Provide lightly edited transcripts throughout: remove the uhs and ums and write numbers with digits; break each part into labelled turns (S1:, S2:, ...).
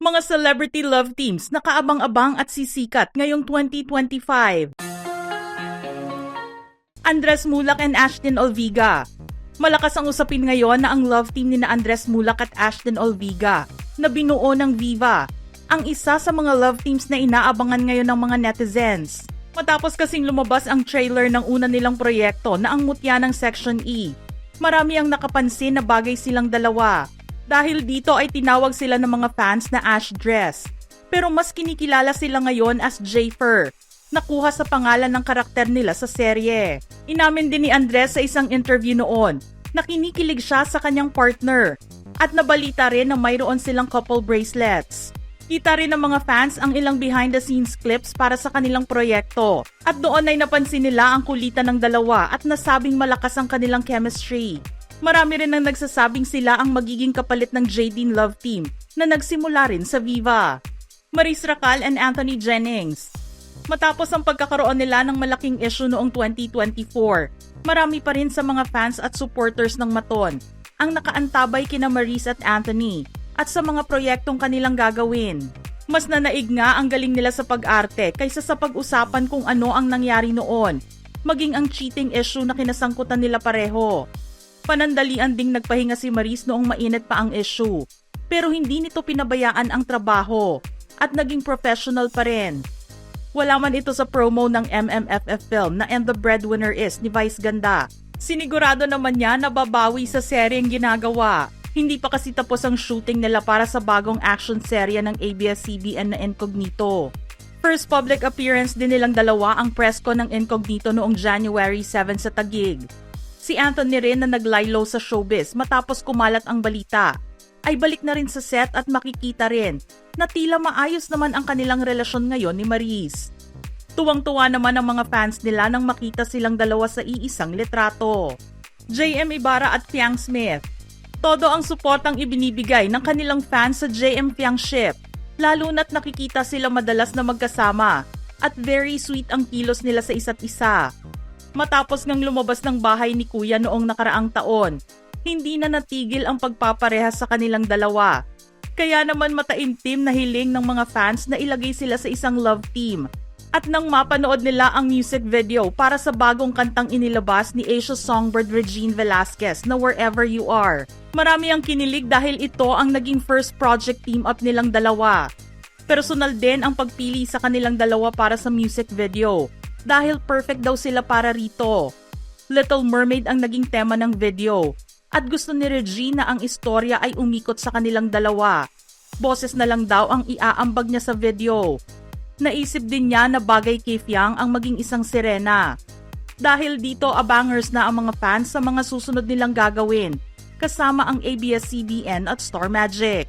S1: Mga celebrity love teams na kaabang-abang at sisikat ngayong 2025. Andres Mulak and Ashton Olviga. Malakas ang usapin ngayon na ang love team ni Andres Mulak at Ashton Olviga na binuo ng Viva, ang isa sa mga love teams na inaabangan ngayon ng mga netizens. Matapos kasing lumabas ang trailer ng una nilang proyekto na ang mutya ng Section E, marami ang nakapansin na bagay silang dalawa. Dahil dito ay tinawag sila ng mga fans na Ash Dress. Pero mas kinikilala sila ngayon as Jayfer, nakuha sa pangalan ng karakter nila sa serye. Inamin din ni Andres sa isang interview noon na kinikilig siya sa kanyang partner at nabalita rin na mayroon silang couple bracelets. Kita rin ng mga fans ang ilang behind-the-scenes clips para sa kanilang proyekto at doon ay napansin nila ang kulitan ng dalawa at nasabing malakas ang kanilang chemistry. Marami rin ang nagsasabing sila ang magiging kapalit ng Jadine Love Team na nagsimula rin sa Viva. Maris Racal and Anthony Jennings. Matapos ang pagkakaroon nila ng malaking issue noong 2024, marami pa rin sa mga fans at supporters ng Maton ang nakaantabay kina Maris at Anthony at sa mga proyektong kanilang gagawin. Mas nanaig nga ang galing nila sa pag-arte kaysa sa pag-usapan kung ano ang nangyari noon, maging ang cheating issue na kinasangkutan nila pareho. Panandalian ding nagpahinga si Maris noong mainit pa ang issue, pero hindi nito pinabayaan ang trabaho at naging professional pa rin. Wala man ito sa promo ng MMFF film na And the Breadwinner Is ni Vice Ganda. Sinigurado naman niya na babawi sa seryeng ginagawa. Hindi pa kasi tapos ang shooting nila para sa bagong action serya ng ABS-CBN na Incognito. First public appearance din nilang dalawa ang presko ng Incognito noong January 7 sa Taguig. Si Anthony rin na naglaylo sa showbiz matapos kumalat ang balita, ay balik na rin sa set at makikita rin na tila maayos naman ang kanilang relasyon ngayon ni Maris. Tuwang-tuwa naman ang mga fans nila nang makita silang dalawa sa iisang litrato. JM Ibarra at Fiang Smith. Todo ang suportang ibinibigay ng kanilang fans sa JM Fiang ship, lalo na't nakikita sila madalas na magkasama at very sweet ang kilos nila sa isa't isa. Matapos ngang lumabas ng bahay ni Kuya noong nakaraang taon, hindi na natigil ang pagpaparehas sa kanilang dalawa. Kaya naman mataimtim na hiling ng mga fans na ilagay sila sa isang love team. At nang mapanood nila ang music video para sa bagong kantang inilabas ni Asia songbird Regine Velasquez na Wherever You Are, marami ang kinilig dahil ito ang naging first project team up nilang dalawa. Personal din ang pagpili sa kanilang dalawa para sa music video, dahil perfect daw sila para rito. Little Mermaid ang naging tema ng video at gusto ni Regine na ang istorya ay umikot sa kanilang dalawa. Boses na lang daw ang iaambag niya sa video. Naisip din niya na bagay kay Fiang ang maging isang sirena. Dahil dito abangers na ang mga fans sa mga susunod nilang gagawin, kasama ang ABS-CBN at Star Magic.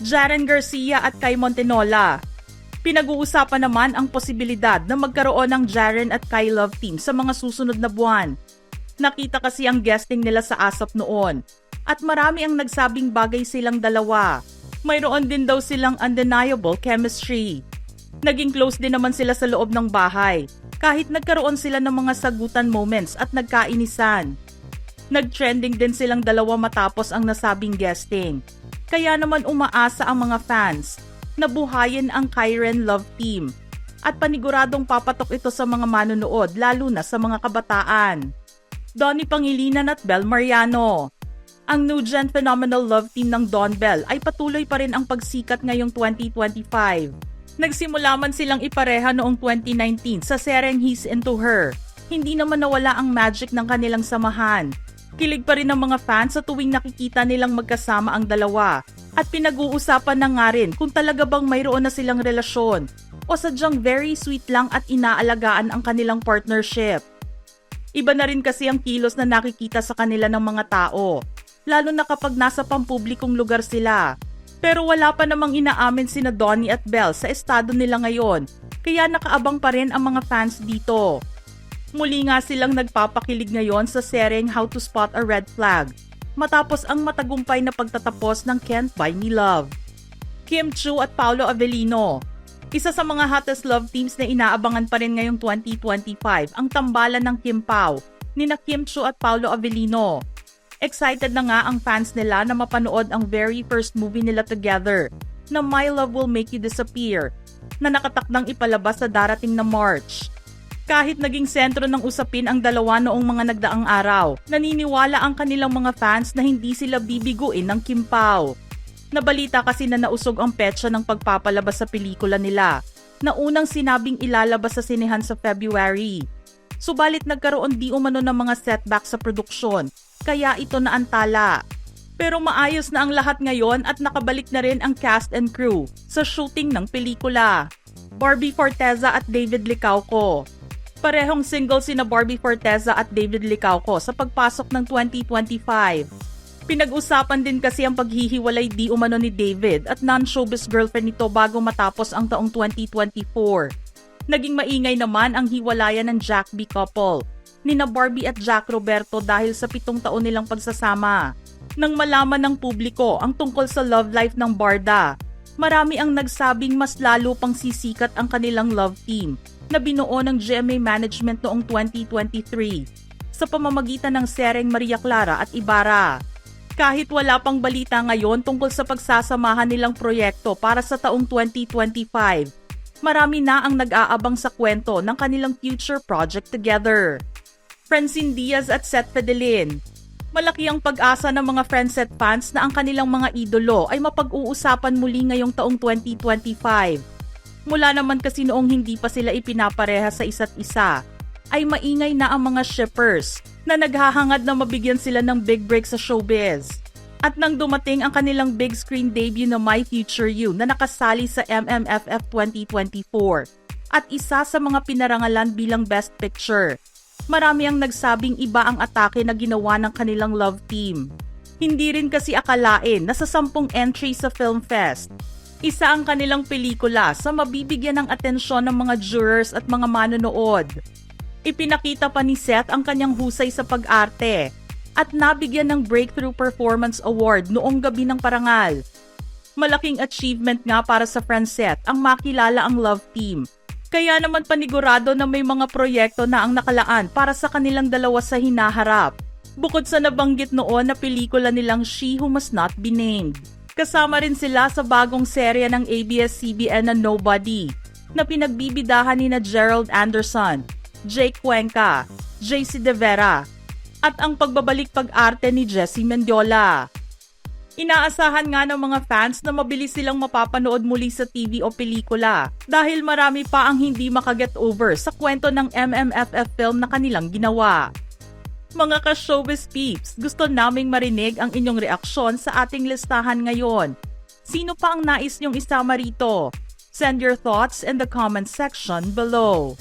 S1: Jaren Garcia at Kai Montenola. Pinag-uusapan naman ang posibilidad na magkaroon ng Jaren at Kai love team sa mga susunod na buwan. Nakita kasi ang guesting nila sa ASAP noon at marami ang nagsabing bagay silang dalawa. Mayroon din daw silang undeniable chemistry. Naging close din naman sila sa loob ng bahay kahit nagkaroon sila ng mga sagutan moments at nagkainisan. Nag-trending din silang dalawa matapos ang nasabing guesting. Kaya naman umaasa ang mga fans na buhayin ang Kairen love team at paniguradong papatok ito sa mga manonood lalo na sa mga kabataan. Donnie Pangilinan at Bel Mariano. Ang new gen phenomenal love team ng Don Bell ay patuloy pa rin ang pagsikat ngayong 2025. Nagsimula man silang ipareha noong 2019 sa seryeng He's Into Her. Hindi naman nawala ang magic ng kanilang samahan. Kilig pa rin ng mga fans sa tuwing nakikita nilang magkasama ang dalawa. At pinag-uusapan na nga rin kung talaga bang mayroon na silang relasyon o sadyang very sweet lang at inaalagaan ang kanilang partnership. Iba na rin kasi ang kilos na nakikita sa kanila ng mga tao, lalo na kapag nasa pampublikong lugar sila. Pero wala pa namang inaamin sina Donnie at Belle sa estado nila ngayon, kaya nakaabang pa rin ang mga fans dito. Muli nga silang nagpapakilig ngayon sa seryeng How to Spot a Red Flag, matapos ang matagumpay na pagtatapos ng Can't Buy Me Love. Kim Chiu at Paolo Avellino. Isa sa mga hottest love teams na inaabangan pa rin ngayong 2025 ang tambalan ng Kim Pao, nina Kim Chiu at Paolo Avellino. Excited na nga ang fans nila na mapanood ang very first movie nila together na My Love Will Make You Disappear na nakatakdang ipalabas sa darating na March. Kahit naging sentro ng usapin ang dalawa noong mga nagdaang araw, naniniwala ang kanilang mga fans na hindi sila bibiguin ng Kim Pao. Nabalita kasi na nausog ang petsa ng pagpapalabas sa pelikula nila, na unang sinabing ilalabas sa sinehan sa February. Subalit nagkaroon di umano ng mga setback sa produksyon, kaya ito naantala. Pero maayos na ang lahat ngayon at nakabalik na rin ang cast and crew sa shooting ng pelikula. Barbie Forteza at David Licauco. Parehong single sina Barbie Forteza at David Licauco sa pagpasok ng 2025. Pinag-usapan din kasi ang paghihiwalay di umano ni David at non-showbiz girlfriend nito bago matapos ang taong 2024. Naging maingay naman ang hiwalayan ng Jack B couple, nina Barbie at Jack Roberto dahil sa 7 taon nilang pagsasama. Nang malaman ng publiko ang tungkol sa love life ng Barda, marami ang nagsabing mas lalo pang sisikat ang kanilang love team na binuo ng GMA Management noong 2023 sa pamamagitan ng sereng Maria Clara at Ibarra. Kahit wala pang balita ngayon tungkol sa pagsasamahan nilang proyekto para sa taong 2025, marami na ang nag-aabang sa kwento ng kanilang future project together. Francine Diaz at Seth Fidelin. Malaki ang pag-asa ng mga Friendset fans na ang kanilang mga idolo ay mapag-uusapan muli ngayong taong 2025. Mula naman kasi noong hindi pa sila ipinapareha sa isa't isa, ay maingay na ang mga shippers na naghahangad na mabigyan sila ng big break sa showbiz. At nang dumating ang kanilang big screen debut na My Future You na nakasali sa MMFF 2024 at isa sa mga pinarangalan bilang Best Picture, marami ang nagsabing iba ang atake na ginawa ng kanilang love team. Hindi rin kasi akalain na sa 10 entry sa Film Fest, isa ang kanilang pelikula sa mabibigyan ng atensyon ng mga jurors at mga manonood. Ipinakita pa ni Seth ang kanyang husay sa pag-arte at nabigyan ng Breakthrough Performance Award noong gabi ng parangal. Malaking achievement nga para sa Friendset ang makilala ang love team. Kaya naman panigurado na may mga proyekto na ang nakalaan para sa kanilang dalawa sa hinaharap. Bukod sa nabanggit noon na pelikula nilang She Who Must Not Be Named. Kasama rin sila sa bagong serya ng ABS-CBN na Nobody na pinagbibidahan ni na Gerald Anderson, Jake Cuenca, JC De Vera at ang pagbabalik pag-arte ni Jessie Mendiola. Inaasahan nga ng mga fans na mabilis silang mapapanood muli sa TV o pelikula dahil marami pa ang hindi makaget over sa kwento ng MMFF film na kanilang ginawa. Mga ka-showbiz peeps, gusto naming marinig ang inyong reaksyon sa ating listahan ngayon. Sino pa ang nais niyong isama rito? Send your thoughts in the comment section below.